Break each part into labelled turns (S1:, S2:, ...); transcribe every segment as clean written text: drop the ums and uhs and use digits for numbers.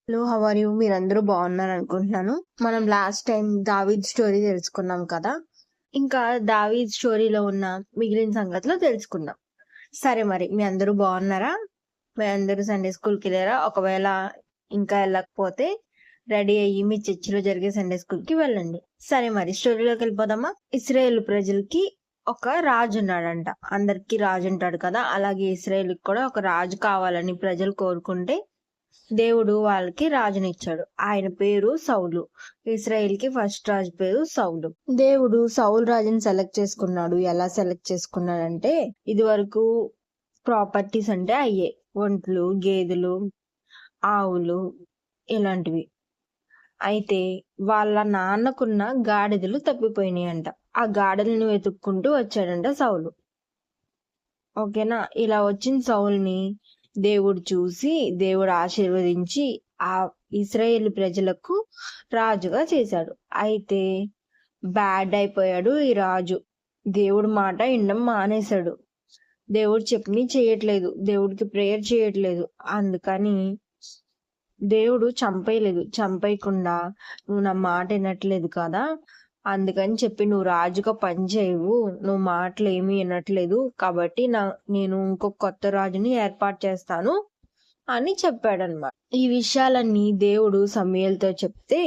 S1: Hello, how are you? మీరందరూ బాగున్నారు అనుకుంటున్నాను. మనం లాస్ట్ టైం దావీద్ స్టోరీ తెలుసుకున్నాం కదా. ఇంకా దావీద్ స్టోరీలో ఉన్న మిగిలిన సంగతిలో తెలుసుకుందాం. సరే, మరి మీ అందరూ బాగున్నారా? మీ అందరూ సండే స్కూల్కి వెళ్ళారా? ఒకవేళ ఇంకా వెళ్ళకపోతే రెడీ అయ్యి మీ చర్చిలో జరిగే సండే స్కూల్కి వెళ్ళండి. సరే, మరి స్టోరీలోకి వెళ్ళిపోదామా? ఇశ్రాయేల్ ప్రజలకి ఒక రాజు ఉన్నాడంట. అందరికి రాజు ఉంటాడు కదా, అలాగే ఇశ్రాయేల్కి కూడా ఒక రాజు కావాలని ప్రజలు కోరుకుంటే దేవుడు వాళ్ళకి రాజునిచ్చాడు. ఆయన పేరు సౌలు. ఇశ్రాయేల్ కి ఫస్ట్ రాజు పేరు సౌలు. దేవుడు సౌలు రాజుని సెలెక్ట్ చేసుకున్నాడు. ఎలా సెలెక్ట్ చేసుకున్నాడంటే, ఇది వరకు ప్రాపర్టీస్ అంటే అయ్యే ఒంట్లు, గేదెలు, ఆవులు ఇలాంటివి. అయితే వాళ్ళ నాన్నకున్న గాడిదలు తప్పిపోయినాయి అంట. ఆ గాడిదలను వెతుక్కుంటూ వచ్చాడంట సౌలు. ఓకేనా? ఇలా వచ్చిన సౌల్ని దేవుడు చూసి, దేవుడు ఆశీర్వదించి ఆ ఇశ్రాయేల్ ప్రజలకు రాజుగా చేశాడు. అయితే బ్యాడ్ అయిపోయాడు ఈ రాజు. దేవుడి మాట వినడం మానేశాడు. దేవుడు చెప్పని చేయట్లేదు, దేవుడికి ప్రేయర్ చేయట్లేదు. అందుకని దేవుడు చంపేయకుండా, నువ్వు నా మాట వినట్లేదు కదా, అందుకని చెప్పి నువ్వు రాజుగా పని చేయవు, నువ్వు మాటలు ఏమీ వినట్లేదు కాబట్టి నేను ఇంకొక కొత్త రాజుని ఏర్పాటు చేస్తాను అని చెప్పాడనమాట. ఈ విషయాలన్నీ దేవుడు సమూయేలుతో చెప్తే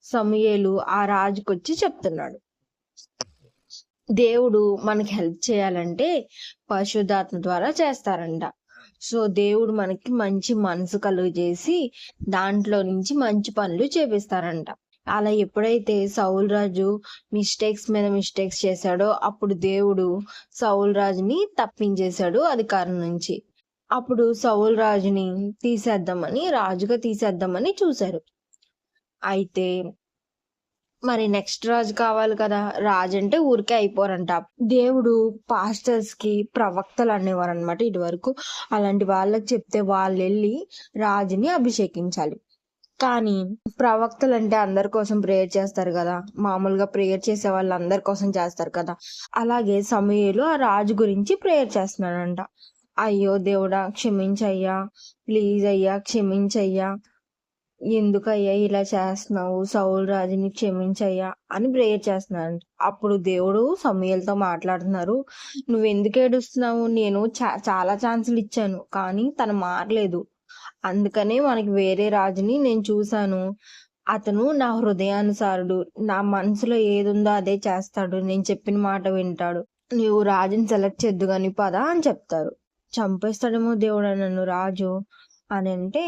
S1: సమూయేలు ఆ రాజుకొచ్చి చెప్తున్నాడు. దేవుడు మనకి హెల్ప్ చేయాలంటే పరిశుద్ధాత్మ ద్వారా చేస్తారంట. సో దేవుడు మనకి మంచి మనసు కలుగజేసి దాంట్లో నుంచి మంచి పనులు చేపిస్తారంట. అలా ఎప్పుడైతే సౌలు రాజు మిస్టేక్స్ మీద మిస్టేక్స్ చేశాడో అప్పుడు దేవుడు సౌలు రాజుని తప్పించేశాడు అధికారం నుంచి. అప్పుడు సౌలు రాజుని రాజుగా తీసేద్దామని చూశారు. అయితే మరి నెక్స్ట్ రాజు కావాలి కదా. రాజు అంటే ఊరికే అయిపోరంట. దేవుడు పాస్టర్స్ కి ప్రవక్తలు అనేవారు అనమాట ఇదివరకు. అలాంటి వాళ్ళకి చెప్తే వాళ్ళు వెళ్ళి రాజుని అభిషేకించాలి. కానీ ప్రవక్తలు అంటే అందరి కోసం ప్రేయర్ చేస్తారు కదా, మామూలుగా ప్రేయర్ చేసే వాళ్ళు అందరి కోసం చేస్తారు కదా. అలాగే సమూయేలు ఆ రాజు గురించి ప్రేయర్ చేస్తున్నాడంట. అయ్యో దేవుడా, క్షమించయ్యా, ప్లీజ్ అయ్యా క్షమించయ్యా, ఎందుకయ్యా ఇలా చేస్తున్నావు, సౌలు రాజుని క్షమించయ్యా అని ప్రేయర్ చేస్తున్నాడు. అప్పుడు దేవుడు సమూయేలుతో మాట్లాడుతున్నారు. నువ్వు ఎందుకు ఏడుస్తున్నావు? నేను చాలా ఛాన్సులు ఇచ్చాను కానీ తను మారలేదు. అందుకనే మనకి వేరే రాజుని నేను చూశాను. అతను నా హృదయానుసారుడు, నా మనసులో ఏదుందో అదే చేస్తాడు, నేను చెప్పిన మాట వింటాడు. నువ్వు రాజుని సెలెక్ట్ చేద్దు గాని పదా అని చెప్తారు. చంపేస్తాడేమో దేవుడు నన్ను రాజు అని అంటే,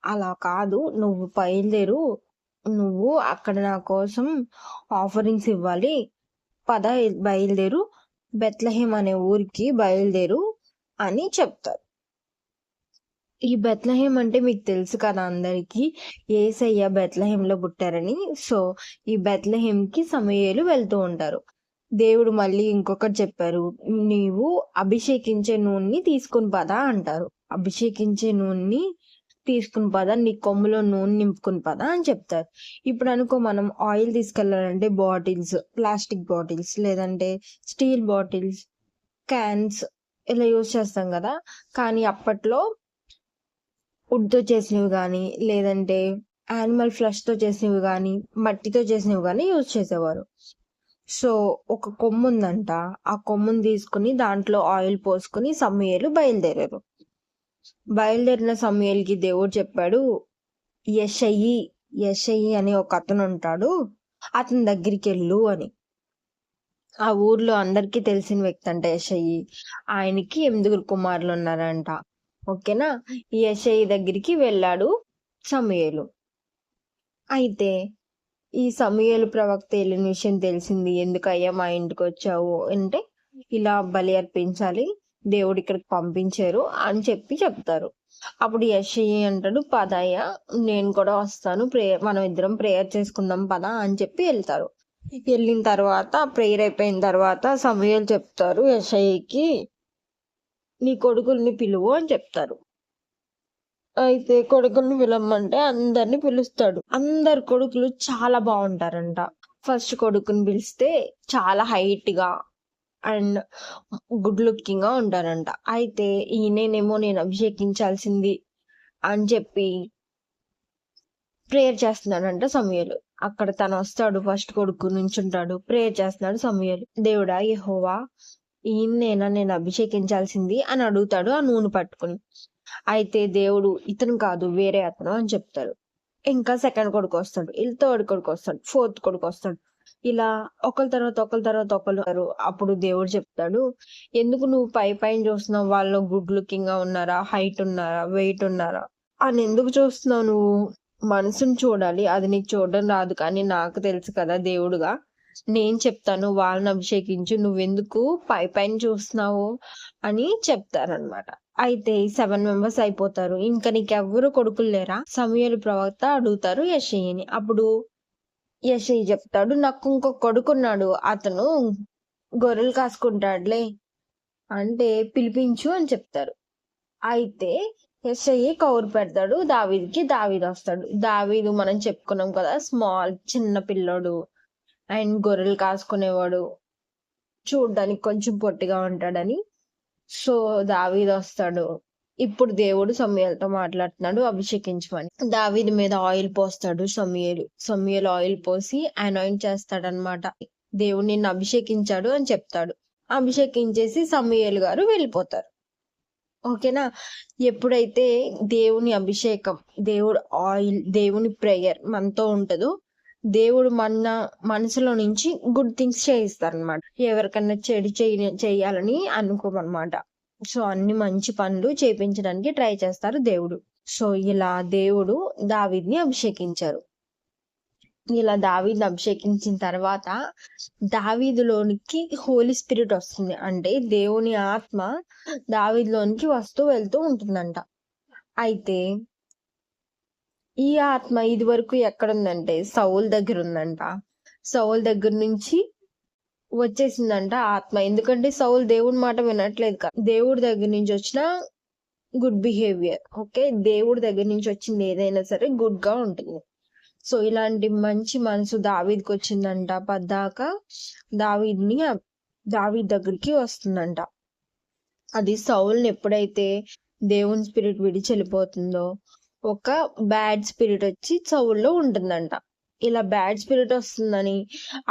S1: అలా కాదు, నువ్వు బయలుదేరు, నువ్వు అక్కడ నా కోసం ఆఫరింగ్స్ ఇవ్వాలి, పద బయలుదేరు, బెత్లెహేం అనే ఊరికి బయలుదేరు అని చెప్తారు. ఈ బెత్లెహేం అంటే మీకు తెలుసు కదా అందరికి, యేసయ్య బెత్లెహేంలో పుట్టారని. సో ఈ బెత్లెహేంకి సమూయేలు వెళ్తూ ఉంటారు. దేవుడు మళ్ళీ ఇంకొకటి చెప్పారు, నీవు అభిషేకించే నూనెని తీసుకుని పదా అంటారు. అభిషేకించే నూనెని తీసుకుని పదా, నీ కొమ్ములో నూనె నింపుకుని పదా అని చెప్తారు. ఇప్పుడు అనుకో, మనం ఆయిల్ తీసుకెళ్లాలంటే బాటిల్స్, ప్లాస్టిక్ బాటిల్స్ లేదంటే స్టీల్ బాటిల్స్, క్యాన్స్ ఇలా యూజ్ చేస్తాం కదా. కానీ అప్పట్లో వుడ్తో చేసినవి కానీ లేదంటే యానిమల్ ఫ్లష్తో చేసినవి కానీ మట్టితో చేసినవి కానీ యూజ్ చేసేవారు. సో ఒక కొమ్ము ఉందంట, ఆ కొమ్ముని తీసుకుని దాంట్లో ఆయిల్ పోసుకుని సమూయేలు బయలుదేరారు. బయలుదేరిన సమూయేలుకి దేవుడు చెప్పాడు, యెషయి అనే ఒక అతను ఉంటాడు, అతని దగ్గరికి వెళ్ళు అని. ఆ ఊర్లో అందరికీ తెలిసిన వ్యక్తి అంట యెషయి. ఆయనకి 8 కుమారులు ఉన్నారంట. ఓకేనా? ఈ యెషయి దగ్గరికి వెళ్ళాడు సమూయేలు. అయితే ఈ సమూయేలు ప్రవక్త వెళ్ళిన విషయం తెలిసింది. ఎందుకయ్యా మా ఇంటికి వచ్చావు అంటే, ఇలా బలి అర్పించాలి, దేవుడు ఇక్కడికి పంపించారు అని చెప్తారు. అప్పుడు యెషయి అంటాడు, పదయ్యా నేను కూడా వస్తాను, మనం ఇద్దరం ప్రేయర్ చేసుకుందాం పదా అని చెప్పి వెళ్తారు. వెళ్ళిన తర్వాత ప్రేయర్ అయిపోయిన తర్వాత సమూయేలు చెప్తారు యెషయికి, నీ కొడుకుల్ని పిలువు అని చెప్తారు. అయితే కొడుకుల్ని పిలవమంటే అందరిని పిలుస్తాడు. అందరు కొడుకులు చాలా బాగుంటారంట. ఫస్ట్ కొడుకుని పిలిస్తే చాలా హైట్ గా అండ్ గుడ్ లుకింగ్ గా ఉంటారంట. అయితే ఈయనేమో నేను అభిషేకించాల్సింది అని చెప్పి ప్రేయర్ చేస్తున్నాడంట సమూయేలు. అక్కడ తను వస్తాడు, ఫస్ట్ కొడుకు నుంచుంటాడు, ప్రేయర్ చేస్తున్నాడు సమూయేలు. దేవుడా యెహోవా, ఈయన్నేనా నేను అభిషేకించాల్సింది అని అడుగుతాడు ఆ నూనె పట్టుకుని. అయితే దేవుడు ఇతను కాదు వేరే అతను అని చెప్తారు. ఇంకా సెకండ్ కొడుకు వస్తాడు, ఇలా థర్డ్ కొడుకు వస్తాడు, ఫోర్త్ కొడుకు వస్తాడు. ఇలా ఒకరి తర్వాత ఒకరు. అప్పుడు దేవుడు చెప్తాడు, ఎందుకు నువ్వు పైన చూస్తున్నావు, వాళ్ళు గుడ్ లుకింగ్ గా ఉన్నారా, హైట్ ఉన్నారా, వెయిట్ ఉన్నారా అని ఎందుకు చూస్తున్నావు? నువ్వు మనసుని చూడాలి, అది నీకు చూడడం రాదు. కానీ నాకు తెలుసు కదా దేవుడుగా, నేను చెప్తాను వాళ్ళని అభిషేకించు, నువ్వెందుకు పైన చూస్తున్నావు అని చెప్తారనమాట. అయితే 7 మెంబర్స్ అయిపోతారు. ఇంకా నీకెవ్వరు కొడుకులు లేరా? సమూయేలు ప్రవక్త అడుగుతారు యెషయిని. అప్పుడు యెషయి చెప్తాడు, నాకు ఇంకొక కొడుకున్నాడు, అతను గొర్రెలు కాసుకుంటాడులే అంటే పిలిపించు అని చెప్తారు. అయితే యెషయి కౌరు పెడతాడు దావీదుకి. దావీదు వస్తాడు. దావీదు మనం చెప్పుకున్నాం కదా, చిన్న పిల్లోడు అండ్ గొర్రెలు కాసుకునేవాడు, చూడ్డానికి కొంచెం పొట్టిగా ఉంటాడని. సో దావీదు వస్తాడు. ఇప్పుడు దేవుడు సమూయేలుతో మాట్లాడుతున్నాడు అభిషేకించమని. దావీదు మీద ఆయిల్ పోస్తాడు సమూయేలు ఆయిల్ పోసి అనాయింట్ చేస్తాడనమాట. దేవుడు నిన్ను అభిషేకించాడు అని చెప్తాడు. అభిషేకించేసి సమూయేలు గారు వెళ్ళిపోతారు. ఓకేనా? ఎప్పుడైతే దేవుని అభిషేకం, దేవుడు ఆయిల్, దేవుని ప్రేయర్ మనతో ఉంటుందో, దేవుడు మన మనసులో నుంచి గుడ్ థింగ్స్ చేయిస్తారనమాట. ఎవరికన్నా చెడు చేయాలని అనుకోమన్నమాట. సో అన్ని మంచి పనులు చేపించడానికి ట్రై చేస్తారు దేవుడు. సో ఇలా దేవుడు దావీదుని అభిషేకించారు. ఇలా దావీదుని అభిషేకించిన తర్వాత దావీదులోనికి హోలీ స్పిరిట్ వస్తుంది. అంటే దేవుని ఆత్మ దావీదులోనికి వస్తూ వెళ్తూ ఉంటుందంట. అయితే ఈ ఆత్మ ఇది వరకు ఎక్కడుందంటే సౌలు దగ్గర ఉందంట. సౌలు దగ్గర నుంచి వచ్చేసిందంట ఆత్మ. ఎందుకంటే సౌలు దేవుడి మాట వినట్లేదు కదా. దేవుడి దగ్గర నుంచి వచ్చిన గుడ్ బిహేవియర్, ఓకే, దేవుడి దగ్గర నుంచి వచ్చింది ఏదైనా సరే గుడ్ గా ఉంటుంది. సో ఇలాంటి మంచి మనసు దావీద్కి వచ్చిందంట. పద్దాక దావీద్ దగ్గరికి వస్తుందంట. అది సౌల్ని ఎప్పుడైతే దేవుని స్పిరిట్ విడిచి వెళ్ళిపోతుందో ఒక బ్యాడ్ స్పిరిట్ వచ్చి సౌల్లో ఉంటుందంట. ఇలా బ్యాడ్ స్పిరిట్ వస్తుందని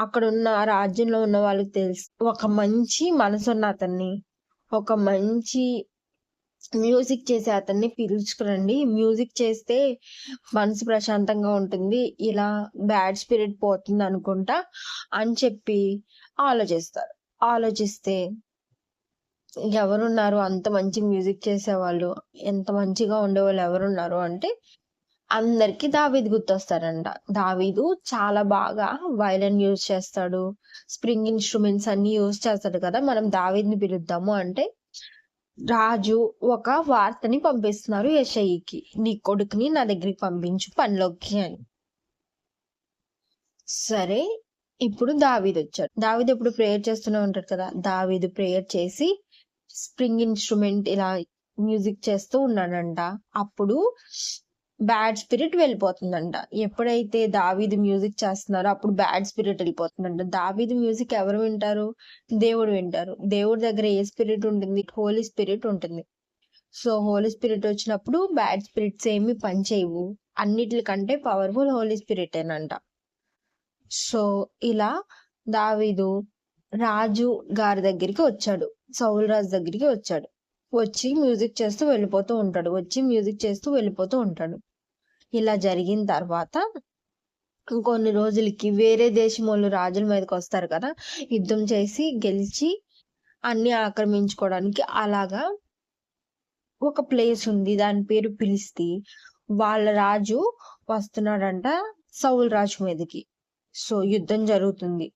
S1: అక్కడ ఉన్న రాజ్యంలో ఉన్న వాళ్ళకి తెలుసు. ఒక మంచి మనసు ఉన్న అతన్ని, ఒక మంచి మ్యూజిక్ చేసే అతన్ని పిలుచుకురండి, మ్యూజిక్ చేస్తే మనసు ప్రశాంతంగా ఉంటుంది, ఇలా బ్యాడ్ స్పిరిట్ పోతుంది అనుకుంటా అని చెప్పి ఆలోచిస్తారు. ఆలోచిస్తే ఎవరున్నారు అంత మంచి మ్యూజిక్ చేసేవాళ్ళు, ఎంత మంచిగా ఉండేవాళ్ళు ఎవరున్నారు అంటే అందరికి దావీదు గుర్తొస్తారంట. దావీదు చాలా బాగా వైలన్ యూజ్ చేస్తాడు, స్ప్రింగ్ ఇన్స్ట్రుమెంట్స్ అన్ని యూజ్ చేస్తాడు కదా. మనం దావీదుని పిలుద్దాము అంటే రాజు ఒక వార్తని పంపిస్తున్నారు యెషయికి, నీ కొడుకుని నా దగ్గరికి పంపించు పనిలోకి అని. సరే, ఇప్పుడు దావీదు వచ్చాడు. దావీదు ఎప్పుడు ప్రేయర్ చేస్తూనే ఉంటాడు కదా. దావీదు ప్రేయర్ చేసి స్ప్రింగ్ ఇన్స్ట్రుమెంట్ ఇలా మ్యూజిక్ చేస్తూ ఉన్నాడంట. అప్పుడు బ్యాడ్ స్పిరిట్ వెళ్ళిపోతుందంట. ఎప్పుడైతే దావీదు మ్యూజిక్ చేస్తున్నారో అప్పుడు బ్యాడ్ స్పిరిట్ వెళ్ళిపోతుందంట. దావీదు మ్యూజిక్ ఎవరు వింటారు? దేవుడు వింటారు. దేవుడి దగ్గర ఏ స్పిరిట్ ఉంటుంది? హోలీ స్పిరిట్ ఉంటుంది. సో హోలీ స్పిరిట్ వచ్చినప్పుడు బ్యాడ్ స్పిరిట్స్ ఏమి పనిచేయవు. అన్నిటికంటే పవర్ఫుల్ హోలీ స్పిరిట్ ఏనంట. సో ఇలా దావీదు రాజు గారి దగ్గరికి వచ్చాడు, సౌలు రాజు దగ్గరికి వచ్చాడు. వచ్చి మ్యూజిక్ చేస్తూ వెళ్ళిపోతూ ఉంటాడు. ఇలా జరిగిన తర్వాత కొన్ని రోజులకి వేరే దేశం వాళ్ళు రాజుల మీదకి వస్తారు కదా, యుద్ధం చేసి గెలిచి అన్ని ఆక్రమించుకోవడానికి. అలాగా ఒక ప్లేస్ ఉంది, దాని పేరు ఫిలిస్తీ. వాళ్ళ రాజు వస్తున్నాడంట సౌలు రాజు మీదకి. సో యుద్ధం జరుగుతుంది.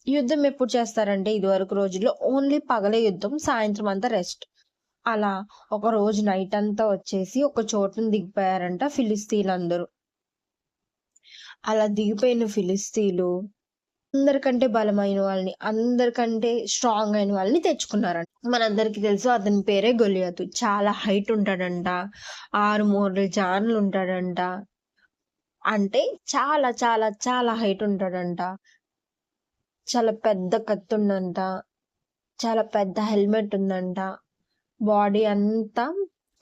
S1: యుద్ధం ఎప్పుడు చేస్తారంటే ఇదివరకు రోజుల్లో ఓన్లీ పగలే యుద్ధం, సాయంత్రం అంతా రెస్ట్. అలా ఒక రోజు నైట్ అంతా వచ్చేసి ఒక చోటును దిగిపోయారంట ఫిలిస్తీన్లందరూ. అలా దిగిపోయిన ఫిలిస్తీన్లు అందరికంటే బలమైన వాళ్ళని, అందరికంటే స్ట్రాంగ్ అయిన వాళ్ళని తెచ్చుకున్నారంట. మనందరికి తెలుసు అతని పేరే గొలియాతు. చాలా హైట్ ఉంటాడంట, 6 మూరల జాన్లు ఉంటాడంట. అంటే చాలా చాలా చాలా హైట్ ఉంటాడంట. చాలా పెద్ద కత్తి ఉందంట, చాలా పెద్ద హెల్మెట్ ఉందంట, బాడీ అంతా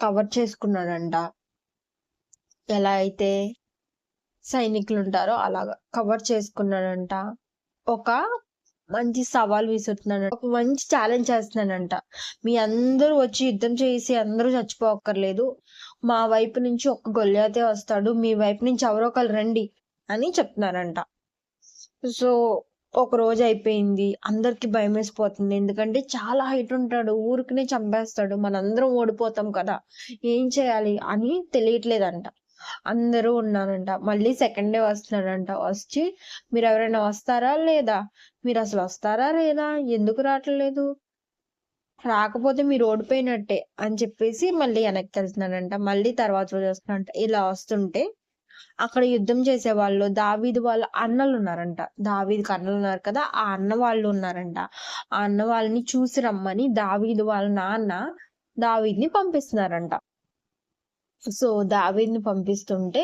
S1: కవర్ చేసుకున్నాడంట. ఎలా అయితే సైనికులు ఉంటారో అలాగా కవర్ చేసుకున్నాడంట. ఒక మంచి సవాల్ విసురుతున్నాడు. ఒక మంచి ఛాలెంజ్ చేస్తున్నాడంట. మీ అందరూ వచ్చి యుద్ధం చేసి అందరూ చచ్చిపోక్కర్లేదు. మా వైపు నుంచి ఒక్క గొల్లియాతే వస్తాడు. మీ వైపు నుంచి ఎవరో ఒకళ్ళు రండి అని చెప్తున్నారంట. సో ఒక రోజు అయిపోయింది. అందరికి భయమేసిపోతుంది. ఎందుకంటే చాలా హైట్ ఉంటాడు. ఊరికనే చంపేస్తాడు. మనందరం ఓడిపోతాం కదా! ఏం చేయాలి అని తెలియట్లేదంట. అందరూ ఉన్నారంట. మళ్ళీ సెకండ్ డే వస్తున్నాడంట. వచ్చి మీరెవరైనా వస్తారా లేదా? మీరసలు వస్తారా లేదా? ఎందుకు రావట్లేదు? రాకపోతే మీరు ఓడిపోయినట్టే అని చెప్పేసి మళ్ళీ వెనక్కెళ్తున్నాడంట. మళ్ళీ తర్వాత రోజు వస్తున్నాడంట. ఇలా వస్తుంటే అక్కడ యుద్ధం చేసేవాళ్ళు దావీదు వాళ్ళ అన్నలున్నారంట. దావీదుకి అన్నలున్నారు కదా! ఆ అన్న వాళ్ళు ఉన్నారంట. ఆ అన్న వాళ్ళని చూసి రమ్మని దావీదు వాళ్ళ నాన్న దావీదుని పంపిస్తున్నారంట. సో దావీదుని పంపిస్తుంటే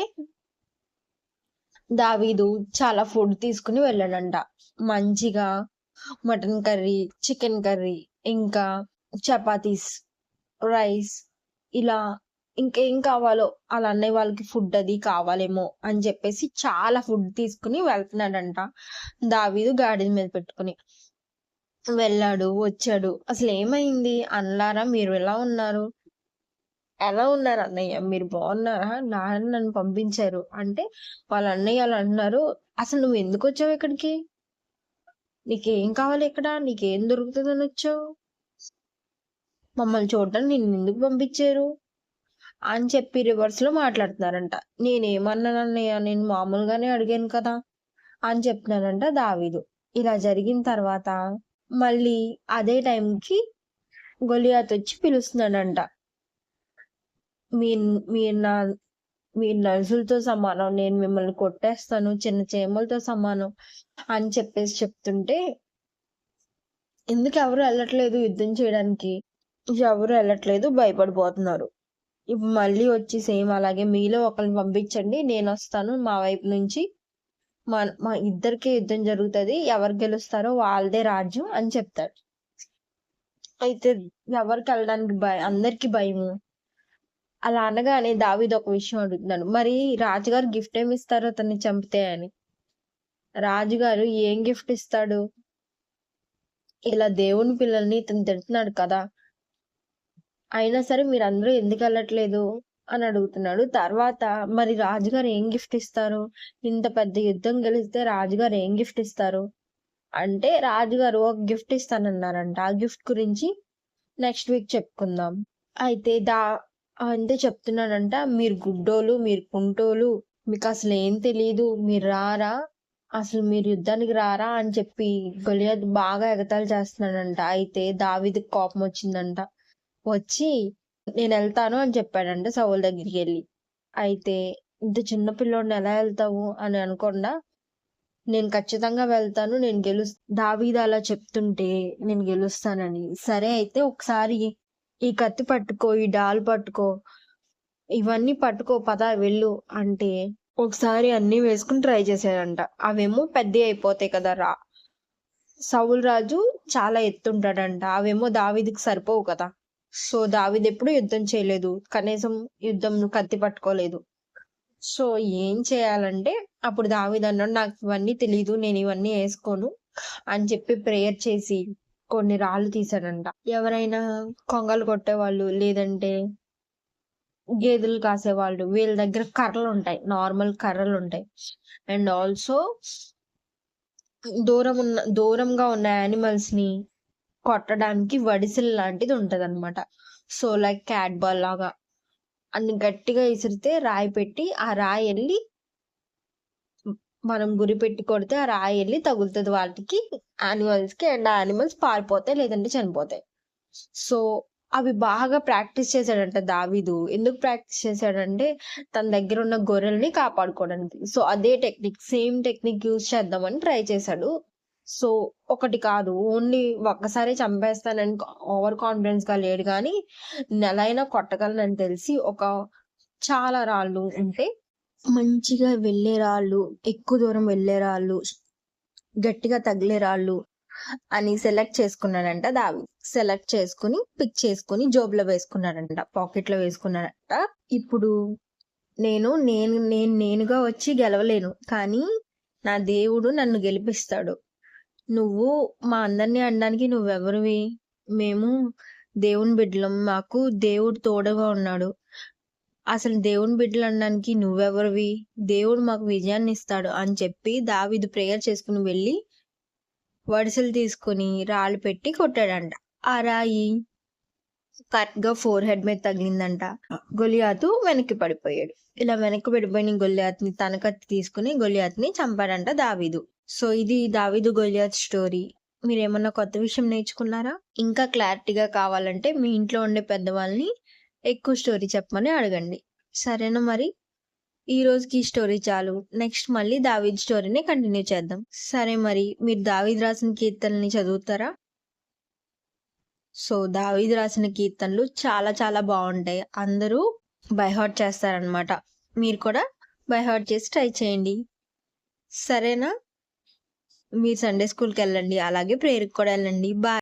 S1: దావీదు చాలా ఫుడ్ తీసుకుని వెళ్ళాడంట. మంచిగా మటన్ కర్రీ, చికెన్ కర్రీ, ఇంకా చపాతీస్, రైస్ ఇలా ఇంకేం కావాలో ఆళ్ళ అన్నయ్య వాళ్ళకి ఫుడ్ అది కావాలేమో అని చెప్పేసి చాలా ఫుడ్ తీసుకుని వెళ్తున్నాడంట. దావీదు గాడిద మీద పెట్టుకుని. వెళ్ళాడు, వచ్చాడు. అసలేమైంది? అన్నలారా మీరు ఎలా ఉన్నారు? ఎలా ఉన్నారు అన్నయ్య? మీరు బాగున్నారా? నాన్న నన్ను పంపించారు అంటే వాళ్ళ అన్నయ్య అలా అంటున్నారు. అసలు నువ్వు ఎందుకొచ్చావు ఇక్కడికి? నీకేం కావాలి ఇక్కడ? నీకేం దొరుకుతదని వచ్చావు? మమ్మల్ని చూడడానికి నిన్నెందుకు పంపించారు? అని చెప్పి రివర్స్‌లో మాట్లాడుతున్నారంట. నేనేమన్నానన్నయ్య? నేను మామూలుగానే అడిగాను కదా! అని చెప్తున్నాడంట దావీదు. ఇలా జరిగిన తర్వాత మళ్ళీ అదే టైంకి గొలియాత్ వచ్చి పిలుస్తున్నాడంట. "మీన్ మీరు నా మీరు నరుసులతో సమానం. నేను మిమ్మల్ని కొట్టేస్తాను. చిన్న చీమలతో సమానం" అని చెప్పేసి చెప్తుంటే, ఎందుకు ఎవరు ఎళ్ళట్లేదు యుద్ధం చేయడానికి? ఎవరు ఎళ్ళట్లేదు. భయపడిపోతున్నారు. ఇప్పుడు మళ్ళీ వచ్చి సేమ్ అలాగే మీలో ఒకళ్ళని పంపించండి. నేనొస్తాను మా వైపు నుంచి. మా ఇద్దరికీ యుద్ధం జరుగుతది. ఎవరు గెలుస్తారో వాళ్ళదే రాజ్యం అని చెప్తాడు. అయితే ఎవరికెళ్ళడానికి అందరికి భయము. అలా అనగానే దావీదు ఒక విషయం అడుగుతున్నాడు. మరి రాజుగారు గిఫ్ట్ ఏమిస్తారు అతన్ని చంపితే అని. రాజుగారు ఏం గిఫ్ట్ ఇస్తాడు? ఇలా దేవుని పిల్లల్ని ఇతను తిడుతున్నాడు కదా! అయినా సరే మీరందరూ ఎందుకెళ్ళట్లేదు అని అడుగుతున్నాడు. తర్వాత మరి రాజుగారు ఏం గిఫ్ట్ ఇస్తారు? ఇంత పెద్ద యుద్ధం గెలిస్తే రాజుగారు ఏం గిఫ్ట్ ఇస్తారు? అంటే రాజుగారు ఒక గిఫ్ట్ ఇస్తానన్నారంట. ఆ గిఫ్ట్ గురించి నెక్స్ట్ వీక్ చెప్పుకుందాం. అయితే అంటే చెప్తున్నాడంట, "మీరు గుడ్డోలు, మీరు కుంటోలు, మీకసలేం తెలీదు. మీరు రారా? అసలు మీరు యుద్ధానికి రారా?" అని చెప్పి గొలియాత్ బాగా ఎగతాళి చేస్తున్నాడంట. అయితే దావీదుకి కోపం వచ్చిందంట. వచ్చి నేనెళ్తాను అని చెప్పాడంట సౌలు దగ్గరికెళ్ళి. అయితే ఇంత చిన్న పిల్లోడిని ఎలా ఎళ్తావు అని అనకుండా, నేను ఖచ్చితంగా వెళ్తాను. దావీదు అలా చెప్తుంటే నేను గెలుస్తానని. సరే అయితే ఒకసారి ఈ కత్తి పట్టుకో, ఈ డాలు పట్టుకో, ఇవన్నీ పట్టుకో పద వెళ్ళు అంటే ఒకసారి అన్నీ వేసుకొని ట్రై చేశాడంట. అవేమో పెద్దయి అయిపోతాయి కదా! సౌలు రాజు చాలా ఎత్తుంటాడంట. అవేమో దావీదుకి సరిపోవు కదా! సో దావీదెప్పుడు యుద్ధం చేయలేదు. కనీసం కత్తి పట్టుకోలేదు. సో ఏం చేయాలంటే అప్పుడు దావీదన్నాడు, "నాకు ఇవన్నీ తెలీదు. నేను ఇవన్నీ ఏసుకోను" అని చెప్పి ప్రేయర్ చేసి కొన్ని రాళ్ళు తీశాడంట. ఎవరైనా కొంగలు కొట్టేవాళ్ళు, లేదంటే గేదెలు కాసేవాళ్ళు వీళ్ళ దగ్గర కర్రలుంటాయి. నార్మల్ కర్రలుంటాయి. అండ్ ఆల్సో దూరంగా ఉన్న యానిమల్స్‌ని కొట్టడానికి వడిసెల లాంటిది ఉంటదన్నమాట. సో లైక్ క్యాట్ బాల్ లాగా. అన్ని గట్టిగా ఇసిరితే రాయి పెట్టి, ఆ రాయి ఎళ్లి మనం గురి పెట్టి కొడితే ఆ రాయి ఎళ్లి తగులుతది వాటికి, యానిమల్స్‌కి. అండ్ ఆ యానిమల్స్ పారిపోతాయి లేదంటే చనిపోతాయి. సో అవి బాగా ప్రాక్టీస్ చేశాడంట దావీదు. ఎందుకు ప్రాక్టీస్ చేశాడంటే తన దగ్గర ఉన్న గొర్రెల్ని కాపాడుకోవడానికి. సో అదే సేమ్ టెక్నిక్ యూజ్ చేద్దామని ట్రై చేశాడు. సో ఒకటి కాదు, ఓన్లీ ఒక్కసారే చంపేస్తానని ఓవర్ కాన్ఫిడెన్స్‌గా లేడు గానీ, నెలైనా కొట్టగలనని తెలిసి చాలా రాళ్ళు ఉంటే మంచిగా వెళ్ళే రాళ్ళు, ఎక్కువ దూరం వెళ్ళే రాళ్ళు, గట్టిగా తగిలే రాళ్ళు అని సెలెక్ట్ చేసుకున్నాడంట దావీదు. సెలెక్ట్ చేసుకొని, పిక్ చేసుకొని జోబులో వేసుకున్నాడంట. పాకెట్‌లో వేసుకున్నాడంట. ఇప్పుడు నేనుగా వచ్చి గెలవలేను, కానీ నా దేవుడు నన్ను గెలిపిస్తాడు. నువ్వు మా అందరిని అనడానికి నువ్వెవరివి? మేము దేవుని బిడ్డలం. మాకు దేవుడు తోడుగా ఉన్నాడు. అసలు దేవుని బిడ్డలు అనడానికి నువ్వెవరివి? దేవుడు మాకు విజయాన్ని ఇస్తాడు అని చెప్పి దావీదు ప్రేయర్ చేసుకుని వెళ్ళి వడిసెలు తీసుకుని రాళ్ళు పెట్టి కొట్టాడంట. ఆ రాయి కరెక్ట్ గా ఫోర్ హెడ్ మీద తగిలిందంట. గొలియాతు వెనక్కి పడిపోయాడు. ఇలా వెనక్కి పడిపోయిన గొలియాత్ని తన కత్తి తీసుకుని గొలియాత్ని చంపాడంట దావీదు. సో ఇది దావీదు గొలియాత్ స్టోరీ. మీరేమన్నా కొత్త విషయం నేర్చుకున్నారా? ఇంకా క్లారిటీగా కావాలంటే మీ ఇంట్లో ఉండే పెద్దవాళ్ళని ఎక్కువ స్టోరీ చెప్పమని అడగండి. సరేనా? మరి ఈ రోజుకి ఈ స్టోరీ చాలు. నెక్స్ట్ మళ్ళీ దావీద్ స్టోరీని కంటిన్యూ చేద్దాం. సరే, మరి మీరు దావీద్ రాసిన కీర్తనల్ని చదువుతారా? సో దావీద్ రాసిన కీర్తనలు చాలా చాలా బాగుంటాయి. అందరూ బై హార్ట్ చేస్తారనమాట. మీరు కూడా బై హార్ట్ చేసి ట్రై చేయండి. సరేనా? మీరు సండే స్కూల్కి వెళ్ళండి, అలాగే ప్రేయర్కి కూడా వెళ్ళండి. బాయ్.